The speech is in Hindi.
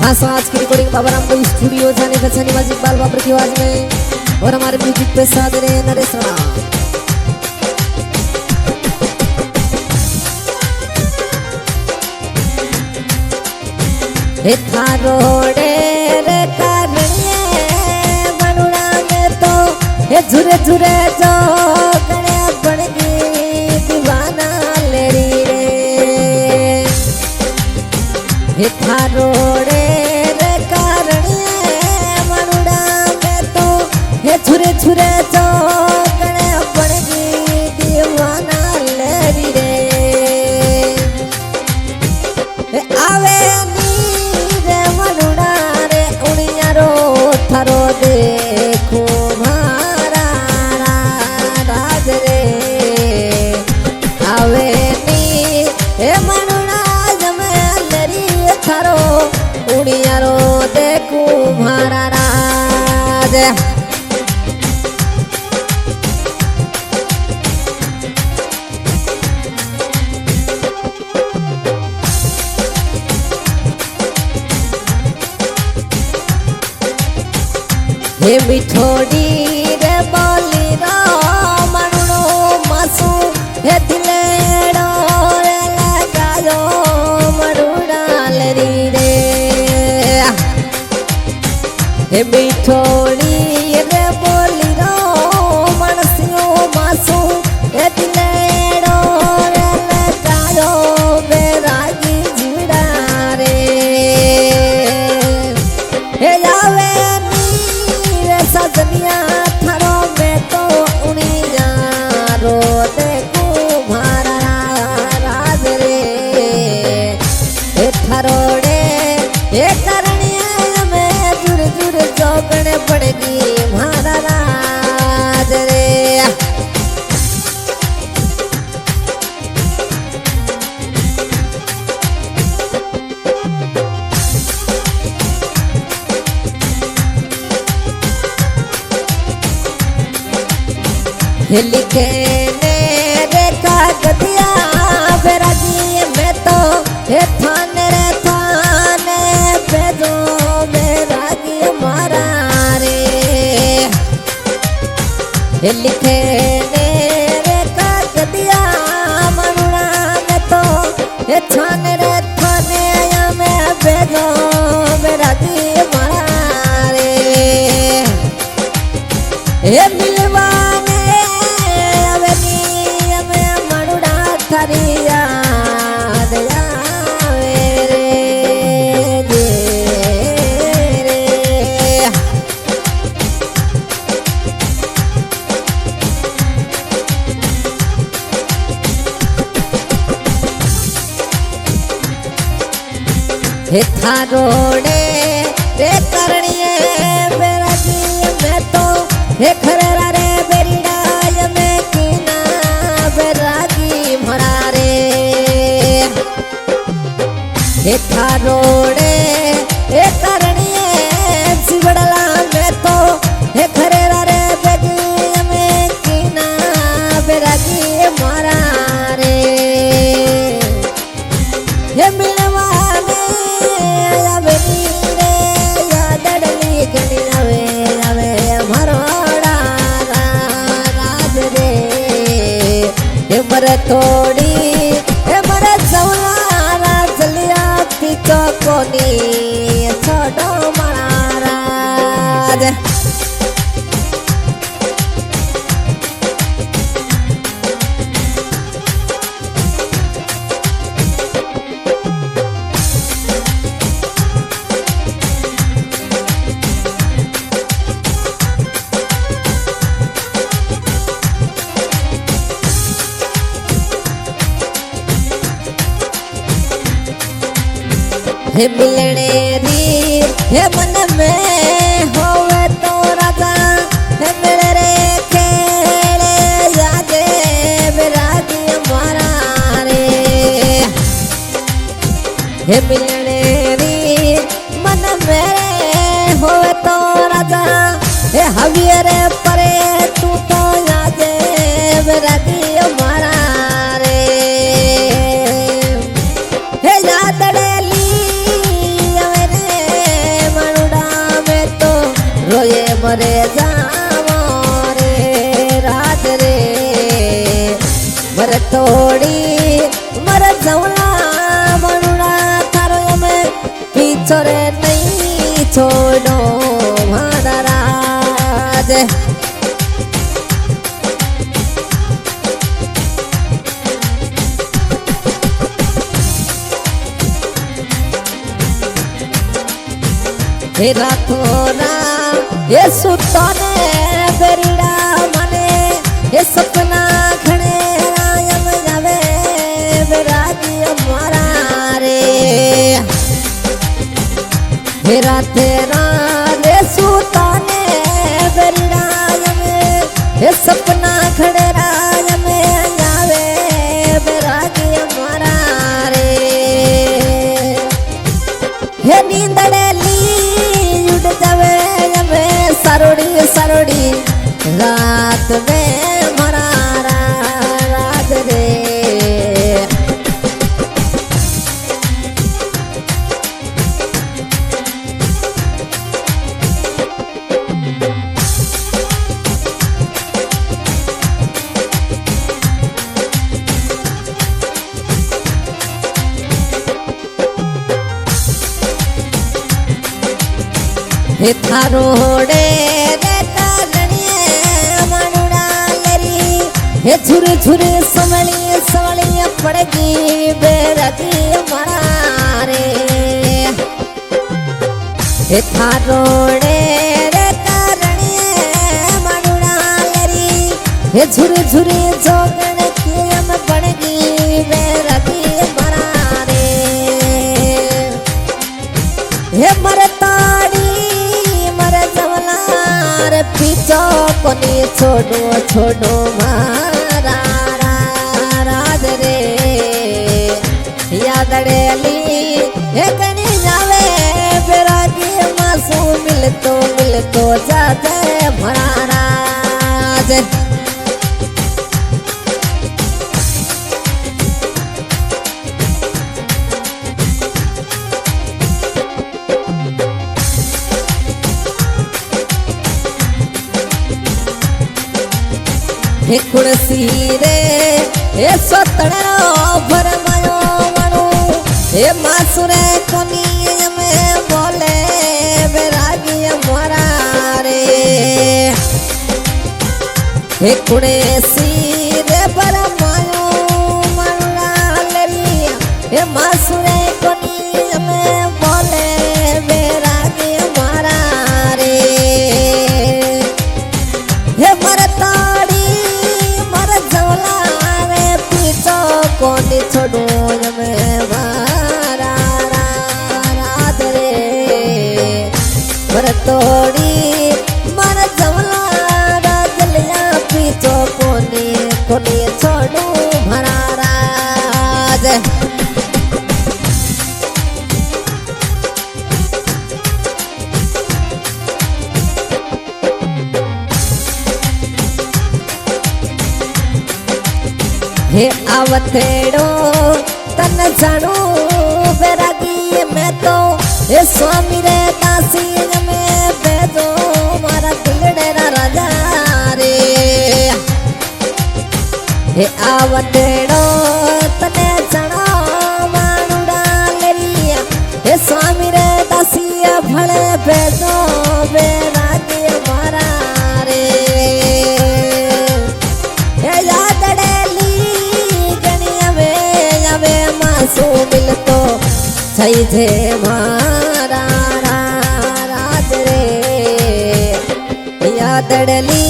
हाँ सो आज की रिकॉर्डिंग बाबा राम को स्टूडियो जाने का शनिवार इकबाल बाबर की आवाज में और हमारे म्यूजिक पे साथ रहे नरेश राणा। हे थारोड़े रे कारणे मनुड़ा में तो हे झुरे झुरे जो गणे बन गई दीवाना लेरी रे। हे थारोड़े रे कारणे मनुड़ा में तो हे झुरे झुरे जो गणे बन गई दीवाना लेरी रे। हे आवे थारो देखो मारा राज रे आवे नी हे मनुना जमे लरी थारो उड़ियारो देखो मारा राज। हे मिठोड़ी रे बोली रो मनुड़ो मासू हे दिलेड़ो रे लगायो मनुड़ा लरी रे। हे मिठोड़ी रे बोली रो मनसियो मासू हे दिलेड़ो रे लगायो बेरागी जीड़ा रे। हे जावे सजनिया थारो में तो उनी जारो देखो मारा राज रे। हे थारोड़े हे करनिया में जुर जुर चौकने पड़ेगी मारा राज रे। हे लिखे ने देखा गदिया बेराजी में तो हे थाने रे थाने बेदो बेरागी मारा रे। हे लिखे ने देखा गदिया मनुड़ा में तो हे थाने रे थाने आया में बेदो बेरागी मारा रे। हे मिलवा थारी याद आवे रे रे। हे थारोड़े रे करनिए बेराजी में तो हे खरेरा रे बेरीड़ा में कीना बेरागी भरा रे। हे थारोड़े हे करनिए सिवड़ला में तो हे खरेरा रे बेगी में कीना बेरागी भरा रे। हे मिलवाने आवे रे याद डली गनी आवे आवे भरोड़ा राज रे। हे मरे तोड़ी हे मरे जवला चलिया पीछो कोनी छोड़ो मारा राज। हे मिलने री हे मन में होवे तो राजा हे मिले रे खेले यादे बेरागी मारा रे। हे मिलने री मन में होवे तो राजा हे हविये रे परे तू तो यादे बेरागी मारा रे। हे याद रे नहीं छोड़ो मारा राज रातोरा ये सुतने बेरीड़ा मने ये सपना खड़े रायम जावे बेरागी हमारा रे तेरा रे सुतने बेरीड़ा ये सपना खड़े रायम जावे बेरागी हमारा रे हे नींदड़े जावे सरोड़ी सरोड़ी रात में मरा राज रे हे थारोड़े रे कागणिए मनुड़ा लरी हे झुर झुर समली समली पड़गी बेरगी मारे हे थारोड़े रे कागणिए मनुड़ा लरी हे झुर झुर जोगण की हम पड़गी बेरगी मारे हे मरताड़ी पीछो कोनी छोड़ो छोड़ो मारा राज रे यादड़ेली एकनी जावे बेरागी मासू मिलतो जाते भरा राज हे कुड़सी रे हे सोतड़ो भरमायो मणु हे मासुरे कोनी में बोले बेरागी हमारा रे हे कुड़सी रे भरमायो मणुला लेरिया हे मासुरे कोनी में बोले बेरागी हमारा रे हे मरताड़ी कोनी छोड़ो में मारा रात रे भरतोड़ी मन जमला राजलिया पीछो कोनी छोड़ो भरा राज हे आवतेड़ो तन जानो बेरागी मैं तो हे स्वामी रे दासी में बेदो मारा दिलड़ेरा राजा रे हे आवतेड़ो तने जानो मानुड़ा लेरिया हे स्वामी रे दासी भले बेदो बेरागी मारा रे हे यादड़ेली मासू मिलतो सही थे मारा राज रे यादड़ली